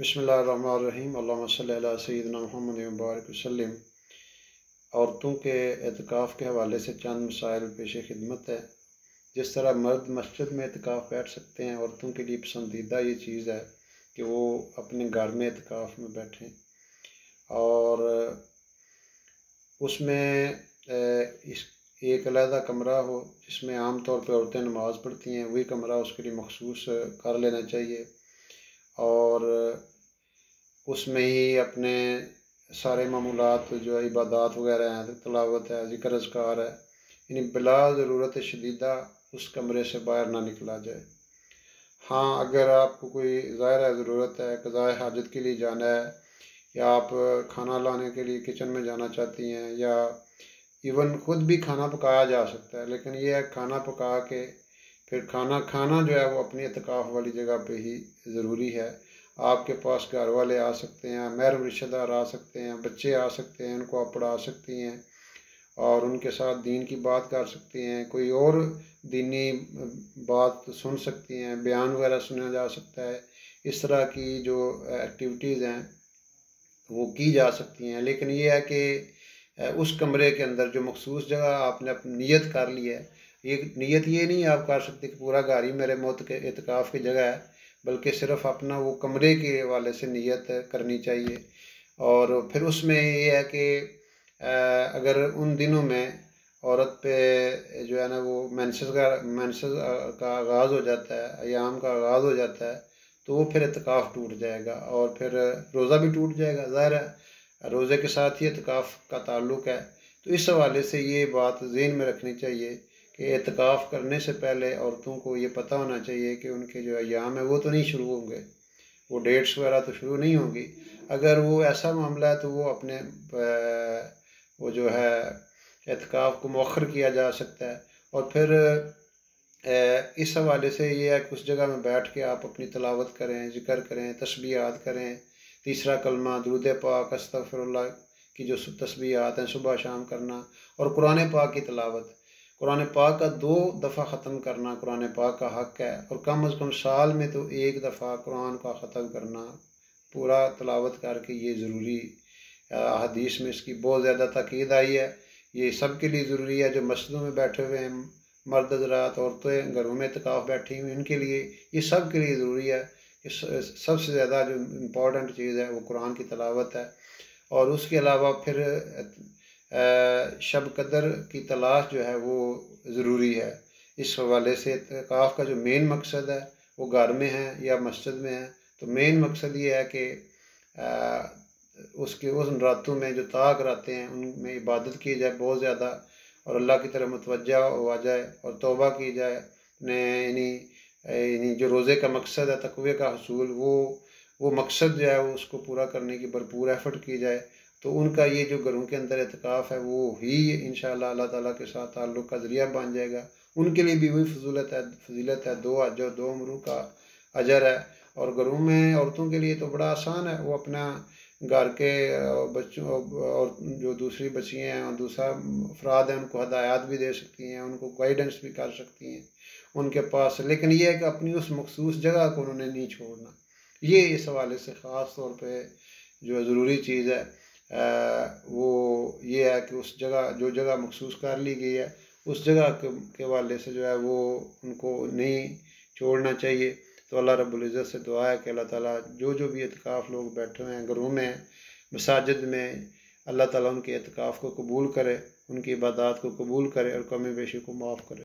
बिस्मिल्लाहिर्रहमानिर्रहीम अल्लाहुम्मा सल्ली अला सय्यिदिना मुहम्मद व बारिक वसल्लम। औरतों के एतकाफ़ के हवाले से चंद मसाइल पेश खिदमत है। जिस तरह मर्द मस्जिद में एतकाफ़ बैठ सकते हैं, औरतों के लिए पसंदीदा ये चीज़ है कि वो अपने घर में एतकाफ़ में बैठें और उसमें इस एक अलहदा कमरा हो जिसमें आम तौर पर औरतें नमाज़ पढ़ती हैं, वही कमरा उसके लिए मखसूस कर लेना चाहिए और उसमें ही अपने सारे मामूलात जो है इबादत वगैरह हैं, तिलावत है, ज़िक्र अज़कार है, यानी बिला ज़रूरत शदीदा उस कमरे से बाहर ना निकला जाए। हाँ, अगर आपको कोई ज़ाहिर है ज़रूरत है, क़ज़ाए हाजत के लिए जाना है या आप खाना लाने के लिए किचन में जाना चाहती हैं या इवन खुद भी खाना पकाया जा सकता है, लेकिन ये है खाना पका के फिर खाना जो है वो अपनी एतकाफ़ वाली जगह पे ही ज़रूरी है। आपके पास घर वाले आ सकते हैं, महरम रिश्तेदार आ सकते हैं, बच्चे आ सकते हैं, उनको आप पढ़ा सकती हैं और उनके साथ दीन की बात कर सकती हैं, कोई और दीनी बात सुन सकती हैं, बयान वगैरह सुना जा सकता है। इस तरह की जो एक्टिविटीज़ हैं वो की जा सकती हैं, लेकिन ये है कि उस कमरे के अंदर जो मखसूस जगह आपने अपनी नीयत कर ली है, ये नीयत ये नहीं आप कर सकते कि पूरा घर ही मेरे मौत के एतकाफ़ की जगह है, बल्कि सिर्फ अपना वो कमरे के हवाले से नीयत करनी चाहिए। और फिर उसमें ये है कि अगर उन दिनों में औरत पे जो है ना वो मेंसेस का आगाज़ हो जाता है, अयाम का आगाज़ हो जाता है, तो वो फिर एतकाफ़ टूट जाएगा और फिर रोज़ा भी टूट जाएगा। ज़ाहिर है रोज़े के साथ ही एतकाफ़ का ताल्लुक़ है। तो इस हवाले से ये बात ज़हन में रखनी चाहिए कि एतकाफ़ करने से पहले औरतों को ये पता होना चाहिए कि उनके जो अय्याम है वो तो नहीं शुरू होंगे, वो डेट्स वगैरह तो शुरू नहीं होंगी। अगर वो ऐसा मामला है तो वो अपने वो जो है एतकाफ़ को मौखर किया जा सकता है। और फिर इस हवाले से ये है कि उस जगह में बैठ के आप अपनी तिलावत करें, ज़िक्र करें, तस्बीहात करें, तीसरा कलमा, दुरूद पाक, अस्तग़फिरुल्लाह की जो तस्बीहात हैं सुबह शाम करना और कुरान पाक की तिलावत। कुरान पाक का 2 दफ़ा ख़त्म करना कुरान पाक का हक़ है और कम अज़ कम साल में तो 1 दफ़ा कुरान का ख़त्म करना पूरा तिलावत करके ये ज़रूरी हदीस में इसकी बहुत ज़्यादा ताकीद आई है। ये सब के लिए ज़रूरी है, जो मस्जिदों में बैठे हुए हैं मर्द हज़रात, औरतें घरों में एतकाफ़ बैठी हुई, इनके लिए ये सब के लिए ज़रूरी है कि सबसे ज़्यादा जो इम्पॉर्टेंट चीज़ है वो कुरान की तिलावत है। और उसके अलावा फिर शब कदर की तलाश जो है वो ज़रूरी है। इस हवाले से एतकाफ़ का जो मेन मकसद है वो घर में है या मस्जिद में है, तो मेन मकसद ये है कि उसके उन रातों में जो ताक रातें हैं उनमें इबादत की जाए बहुत ज़्यादा और अल्लाह की तरफ मुतवज्जा हो जाए और तौबा की जाए। यानी जो रोज़े का मकसद है तक़वे का हसूल, वो मकसद जो है वो उसको पूरा करने की भरपूर एफ़र्ट की जाए। तो उनका ये जो घरों के अंदर एतकाफ़ है वो ही इंशाअल्लाह अल्लाह ताला के साथ ताल्लुक़ का ज़रिया बन जाएगा। उनके लिए भी वही फजीलत है, 2 हज और 2 उम्रों का अजर है। और घरों में औरतों के लिए तो बड़ा आसान है, वो अपना घर के बच्चों और जो दूसरी बच्चियाँ हैं और दूसरा अफराद हैं उनको हदायत भी दे सकती हैं, उनको गाइडेंस भी कर सकती हैं उनके पास। लेकिन ये है कि अपनी उस मखसूस जगह को उन्होंने नहीं छोड़ना। ये इस हवाले से ख़ास तौर पे जो ज़रूरी चीज़ है वो ये है कि उस जगह जो जगह मखसूस कर ली गई है उस जगह के हवाले से जो है वो उनको नहीं छोड़ना चाहिए। तो अल्लाह रब्बुल इज़्ज़त से दुआ है कि अल्लाह ताला जो भी एतकाफ़ लोग बैठे हुए हैं घरों में, मसाजिद में, अल्लाह ताला उनके एतकाफ़ को कबूल करे, उनकी इबादत को कबूल करे और कमी बेशी को माफ़ करे।